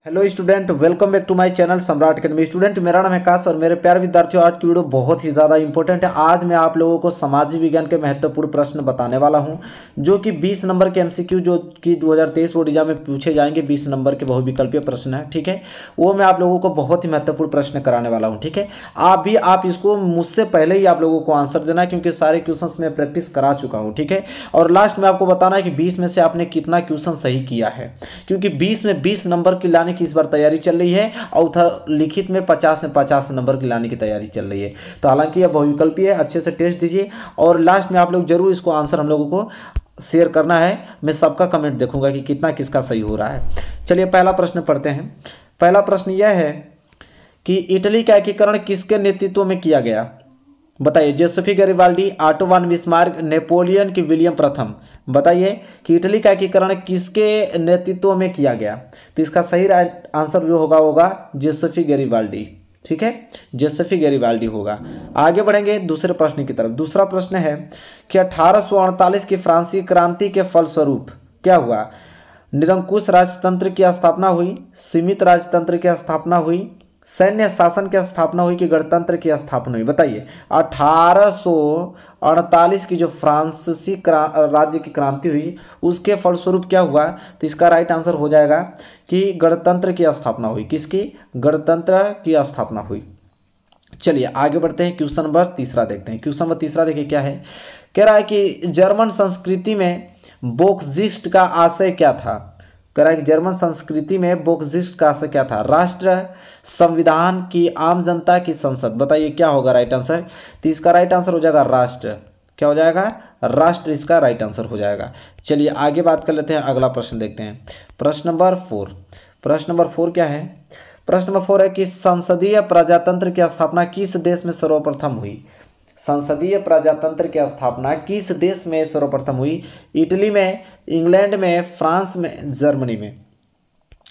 Hello student, welcome back to my channel Samrat academy. Student, मेरा नाम है काश और मेरे प्यारे विद्यार्थियों, आज की वीडियो बहुत ही ज़्यादा इंपॉर्टेंट है। आज मैं आप लोगों को सामाजिक विज्ञान के महत्वपूर्ण प्रश्न बताने वाला हूं, जो कि 20 नंबर के एमसीक्यू जो कि 2023 बोर्ड एग्जाम में पूछे जाएंगे। 20 नंबर के बहुविकल्पीय प्रश्न है, ठीक है। वो मैं आप लोगों को बहुत ही महत्वपूर्ण प्रश्न कराने वाला हूँ, ठीक है। आप इसको मुझसे पहले ही आप लोगों को आंसर देना, क्योंकि सारे क्वेश्चन मैं प्रैक्टिस करा चुका हूँ, ठीक है। और लास्ट में आपको बताना है कि 20 में से आपने कितना क्वेश्चन सही किया है, क्योंकि 20 में 20 नंबर की लाने की इस बार तैयारी चल रही है और उधर लिखित में 50 में 50 नंबर की लाने की तैयारी चल रही है। तो हालांकि यह बहुविकल्पीय है, अच्छे से टेस्ट दीजिए और लास्ट में आप लोग जरूर इसको आंसर हम लोगों को शेयर करना है। मैं सबका कमेंट देखूंगा कि कितना किसका सही हो रहा है। चलिए पहला प्रश्न पढ़ते हैं। पहला प्रश्न यह है कि इटली का एकीकरण किसके नेतृत्व में किया गया? बताइए। Giuseppe Garibaldi, Otto von Bismarck, Napoleon की विलियम प्रथम। बताइए कि इटली का एकीकरण किसके नेतृत्व में किया गया? तो इसका सही आंसर जो होगा जोसेफी गैरिबाल्डी, ठीक है। जोसेफी गैरिबाल्डी होगा। आगे बढ़ेंगे दूसरे प्रश्न की तरफ। दूसरा प्रश्न है कि 1848 की फ्रांसीसी क्रांति के फलस्वरूप क्या हुआ? निरंकुश राजतंत्र की स्थापना हुई, सीमित राजतंत्र की स्थापना हुई, सैन्य शासन की स्थापना हुई कि गणतंत्र की स्थापना हुई? बताइए। 1848 की जो फ्रांसीसी राज्य की क्रांति हुई उसके फलस्वरूप क्या हुआ? तो इसका राइट आंसर हो जाएगा कि गणतंत्र की स्थापना हुई। किसकी? गणतंत्र की स्थापना हुई। चलिए आगे बढ़ते हैं। क्वेश्चन नंबर तीसरा देखते हैं। क्वेश्चन नंबर तीसरा देखिए क्या है। कह रहा है कि जर्मन संस्कृति में बोक्सिस्ट का आशय क्या था? कह रहा है कि जर्मन संस्कृति में बोक्सिस्ट का आशय क्या था? राष्ट्र, संविधान की आम जनता की संसद। बताइए क्या होगा राइट आंसर? तो इसका राइट आंसर हो जाएगा राष्ट्र। क्या हो जाएगा? राष्ट्र इसका राइट आंसर हो जाएगा। चलिए आगे बात कर लेते हैं। अगला प्रश्न देखते हैं। प्रश्न नंबर 4। प्रश्न नंबर 4 क्या है? प्रश्न नंबर 4 है कि संसदीय प्रजातंत्र की स्थापना किस देश में सर्वप्रथम हुई? संसदीय प्रजातंत्र की स्थापना किस देश में सर्वप्रथम हुई? इटली में, इंग्लैंड में, फ्रांस में, जर्मनी में।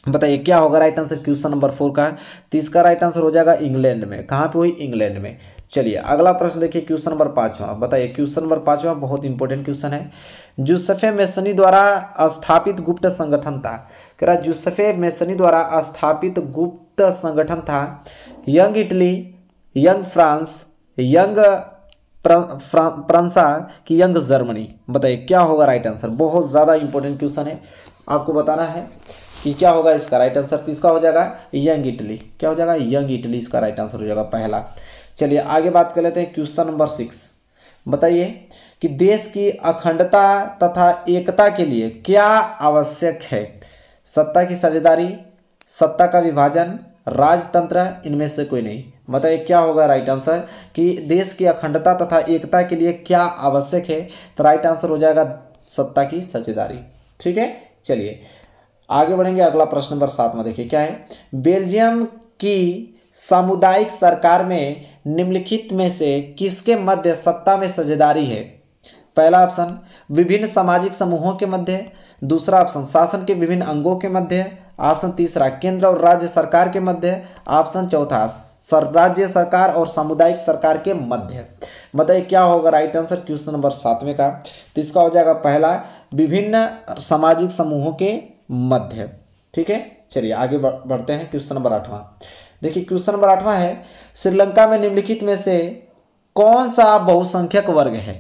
बताइए क्या होगा राइट आंसर क्वेश्चन नंबर 4 का? तो इसका राइट आंसर हो जाएगा इंग्लैंड में। कहाँ पे हुई? इंग्लैंड में। चलिए अगला प्रश्न देखिए। क्वेश्चन नंबर 5वां। बताइए। क्वेश्चन नंबर 5वां बहुत इंपॉर्टेंट क्वेश्चन है। जूसेफे मेसनी द्वारा स्थापित गुप्त संगठन था। कह रहा जूसेफे मेसनी द्वारा स्थापित गुप्त संगठन था young Italy, young France, young François की यंग जर्मनी। बताइए क्या होगा राइट आंसर? बहुत ज़्यादा इंपॉर्टेंट क्वेश्चन है, आपको बताना है कि क्या होगा इसका राइट आंसर। तो इसका हो जाएगा यंग इटली। क्या हो जाएगा? यंग इटली इसका राइट आंसर हो जाएगा पहला। चलिए आगे बात कर लेते हैं। Question number 6। बताइए कि देश की अखंडता तथा एकता के लिए क्या आवश्यक है? सत्ता की साझेदारी, सत्ता का विभाजन, राजतंत्र, इनमें से कोई नहीं। बताइए क्या होगा राइट आंसर कि देश की अखंडता तथा एकता के लिए क्या आवश्यक है? तो राइट आंसर हो जाएगा सत्ता की साझेदारी, ठीक है। चलिए आगे बढ़ेंगे। अगला प्रश्न नंबर 7 में देखिए क्या है। बेल्जियम की सामुदायिक सरकार में निम्नलिखित में से किसके मध्य सत्ता में साझेदारी है? पहला ऑप्शन विभिन्न सामाजिक समूहों के मध्य, दूसरा ऑप्शन शासन के विभिन्न अंगों के मध्य, ऑप्शन तीसरा केंद्र और राज्य सरकार के मध्य, ऑप्शन चौथा राज्य सरकार और सामुदायिक सरकार के मध्य। बताइए क्या होगा राइट आंसर क्वेश्चन नंबर 7 का? तो इसका हो जाएगा पहला विभिन्न सामाजिक समूहों के मध्य, ठीक है। चलिए आगे बढ़ते हैं। क्वेश्चन नंबर 8वां देखिए। क्वेश्चन नंबर 8वां है श्रीलंका में निम्नलिखित में से कौन सा बहुसंख्यक वर्ग है?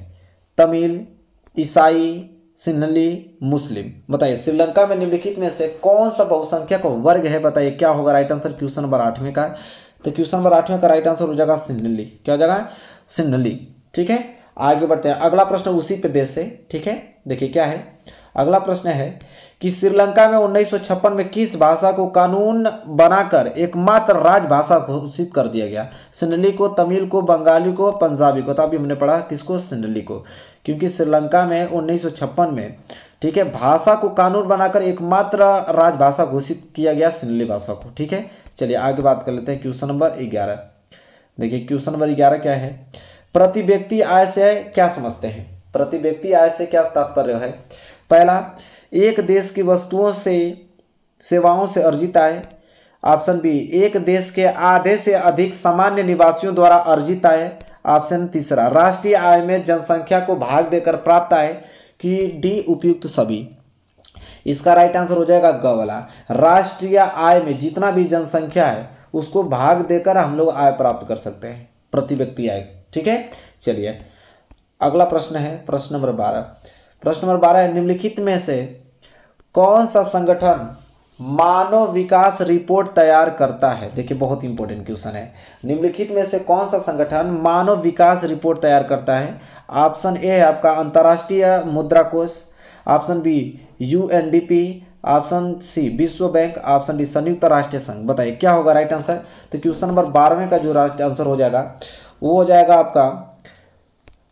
तमिल, ईसाई, सिन्हली, मुस्लिम। बताइए श्रीलंका में निम्नलिखित में से कौन सा बहुसंख्यक वर्ग है? बताइए क्या होगा राइट आंसर क्वेश्चन नंबर 8वें का? तो क्वेश्चन नंबर 8वें का राइट आंसर हो जाएगा सिन्हली। क्या हो जाएगा? सिन्हली, ठीक है। आगे बढ़ते हैं। अगला प्रश्न उसी पे बेस है, ठीक है। देखिए क्या है। अगला प्रश्न है कि श्रीलंका में 1956 में किस भाषा को कानून बनाकर एकमात्र राजभाषा घोषित कर दिया गया? सिन्हली को, तमिल को, बंगाली को, पंजाबी को। तो अभी हमने पढ़ा किसको? सिन्हली को, क्योंकि श्रीलंका में 1956 में, ठीक है, भाषा को कानून बनाकर एकमात्र राजभाषा घोषित किया गया सिन्हली भाषा को, ठीक है। चलिए आगे बात कर लेते हैं। क्वेश्चन नंबर 11 देखिए। क्वेश्चन नंबर 11 क्या है? प्रति व्यक्ति आय से क्या समझते हैं? प्रति व्यक्ति आय से क्या तात्पर्य है? पहला एक देश की वस्तुओं से सेवाओं से अर्जित आय, ऑप्शन बी एक देश के आधे से अधिक सामान्य निवासियों द्वारा अर्जित आय, ऑप्शन तीसरा राष्ट्रीय आय में जनसंख्या को भाग देकर प्राप्त आय, कि डी उपयुक्त सभी। इसका राइट आंसर हो जाएगा ग वाला। राष्ट्रीय आय में जितना भी जनसंख्या है उसको भाग देकर हम लोग आय प्राप्त कर सकते हैं, प्रति व्यक्ति आय। ठीक है, चलिए अगला प्रश्न है प्रश्न नंबर 12। प्रश्न नंबर 12 है, निम्नलिखित में से कौन सा संगठन मानव विकास रिपोर्ट तैयार करता है? देखिए बहुत इंपॉर्टेंट क्वेश्चन है। निम्नलिखित में से कौन सा संगठन मानव विकास रिपोर्ट तैयार करता है? ऑप्शन ए है आपका अंतर्राष्ट्रीय मुद्रा कोष, option B UNDP, option C विश्व बैंक, ऑप्शन डी संयुक्त राष्ट्र संघ। बताइए क्या होगा राइट आंसर? तो क्वेश्चन नंबर 12 का जो राइट आंसर हो जाएगा वो हो जाएगा आपका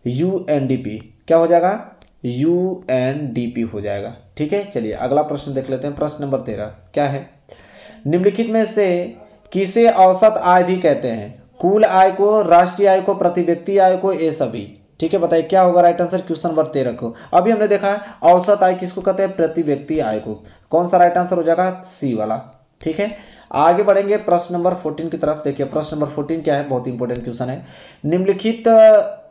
यूएनडीपी। क्या हो जाएगा? यूएनडीपी हो जाएगा। ठीक है, चलिए अगला प्रश्न देख लेते हैं। प्रश्न नंबर 13 क्या है? निम्नलिखित में से किसे औसत आय भी कहते हैं? कुल आय को, राष्ट्रीय आय को, प्रति व्यक्ति आय को, ये सभी। ठीक है, बताइए क्या होगा राइट आंसर क्वेश्चन नंबर 13 को? अभी हमने देखा है औसत आय किसको कहते हैं? प्रति व्यक्ति आय को। कौन सा राइट आंसर हो जाएगा? सी वाला। ठीक है, आगे बढ़ेंगे प्रश्न नंबर 14 की तरफ। देखिए प्रश्न नंबर 14 क्या है? बहुत इंपॉर्टेंट क्वेश्चन है। निम्नलिखित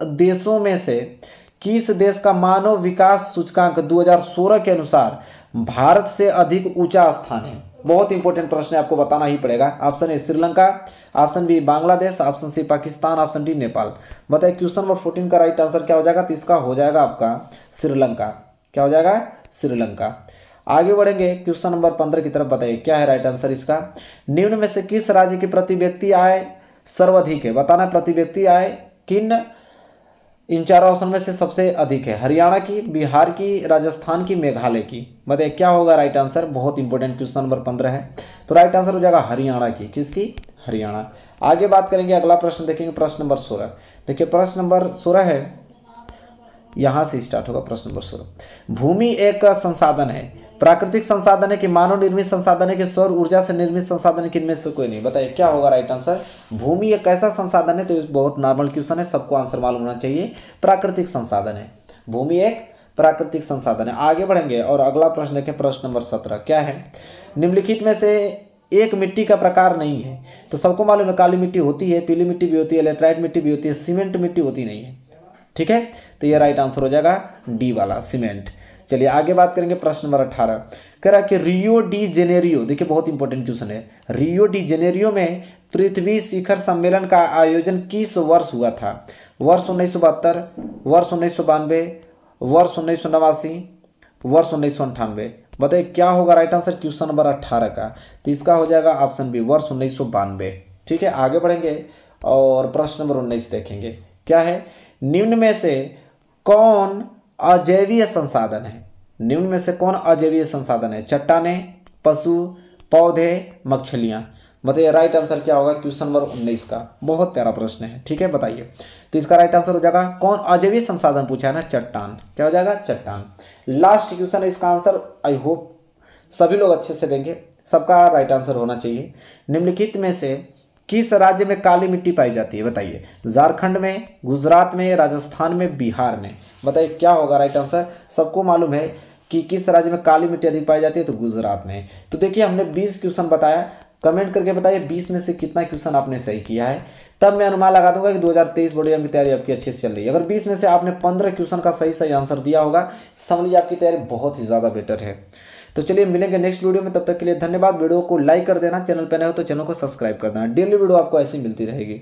देशों में से किस देश का मानव विकास सूचकांक 2016 के अनुसार भारत से अधिक ऊंचा स्थान है? बहुत इंपॉर्टेंट प्रश्न है, आपको बताना ही पड़ेगा। Option A Sri Lanka, option B Bangladesh, option C Pakistan, option D Nepal. बताइए क्वेश्चन नंबर 14 का राइट आंसर क्या हो जाएगा? तो इसका हो जाएगा आपका श्रीलंका। क्या हो जाएगा? श्रीलंका। आगे बढ़ेंगे क्वेश्चन नंबर 15 की तरफ। बताइए क्या है राइट आंसर इसका? निम्न में से किस राज्य की प्रति व्यक्ति आय सर्वाधिक है? बताना प्रति व्यक्ति आय किन इन चारों ऑप्शन में से सबसे अधिक है? हरियाणा की, बिहार की, राजस्थान की, मेघालय की। बताइए क्या होगा राइट आंसर? बहुत इंपॉर्टेंट क्वेश्चन नंबर 15 है, तो राइट आंसर हो जाएगा हरियाणा की। किसकी? हरियाणा। आगे बात करेंगे, अगला प्रश्न देखेंगे प्रश्न नंबर 16। देखिए प्रश्न नंबर 16 है, यहाँ से स्टार्ट होगा प्रश्न नंबर 16। भूमि एक संसाधन है, प्राकृतिक संसाधन है कि मानव निर्मित संसाधन है कि सौर ऊर्जा से निर्मित संसाधन है कि इनमें से कोई नहीं? बताइए क्या होगा राइट आंसर? भूमि एक ऐसा संसाधन है, तो बहुत नॉर्मल क्वेश्चन है, सबको आंसर मालूम होना चाहिए। प्राकृतिक संसाधन है, भूमि एक प्राकृतिक संसाधन है। आगे बढ़ेंगे और अगला प्रश्न देखें प्रश्न नंबर 17 क्या है? निम्नलिखित में से एक मिट्टी का प्रकार नहीं है? तो सबको मालूम है काली मिट्टी होती है, पीली मिट्टी भी होती है, लेटराइट मिट्टी भी होती है, सीमेंट मिट्टी होती नहीं है। ठीक है, तो ये राइट आंसर हो जाएगा डी वाला, सीमेंट। चलिए आगे बात करेंगे प्रश्न नंबर 18। कह रहा है कि रियो डी जेनेरियो, देखिए बहुत इंपॉर्टेंट क्वेश्चन है, रियो डी जेनेरियो में पृथ्वी शिखर सम्मेलन का आयोजन किस वर्ष हुआ था? वर्ष 1972, वर्ष 1992, वर्ष 1989, वर्ष 1998। बताइए क्या होगा राइट आंसर क्वेश्चन नंबर 18 का? तो इसका हो जाएगा ऑप्शन बी, वर्ष 1992। ठीक है, आगे बढ़ेंगे और प्रश्न नंबर 19 देखेंगे क्या है? निम्न में से कौन अजैवीय संसाधन है? निम्न में से कौन अजैवीय संसाधन है? चट्टानें, पशु, पौधे, मछलियाँ। बताइए राइट आंसर क्या होगा क्वेश्चन नंबर 19 का? बहुत प्यारा प्रश्न है। ठीक है, बताइए तो इसका राइट आंसर हो जाएगा कौन? अजैवीय संसाधन पूछा है ना, चट्टान। क्या हो जाएगा? चट्टान। लास्ट क्वेश्चन है, इसका आंसर आई होप सभी लोग अच्छे से देंगे, सबका राइट आंसर होना चाहिए। निम्नलिखित में से किस राज्य में काली मिट्टी पाई जाती है? बताइए, झारखंड में, गुजरात में, राजस्थान में, बिहार में। बताइए क्या होगा राइट आंसर? सबको मालूम है कि किस राज्य में काली मिट्टी अधिक पाई जाती है, तो गुजरात में। तो देखिए हमने 20 क्वेश्चन बताया, कमेंट करके बताइए 20 में से कितना क्वेश्चन आपने सही किया है, तब मैं अनुमान लगा दूंगा कि 2023 बोर्ड एग्जाम की तैयारी आपकी अच्छे से चल रही है। अगर 20 में से आपने 15 क्वेश्चन का सही आंसर दिया होगा, समझ लीजिए आपकी तैयारी बहुत ही ज़्यादा बेटर है। तो चलिए मिलेंगे नेक्स्ट वीडियो में, तब तक के लिए धन्यवाद। वीडियो को लाइक कर देना, चैनल पर नए हो तो चैनल को सब्सक्राइब कर देना। डेली वीडियो आपको ऐसी मिलती रहेगी।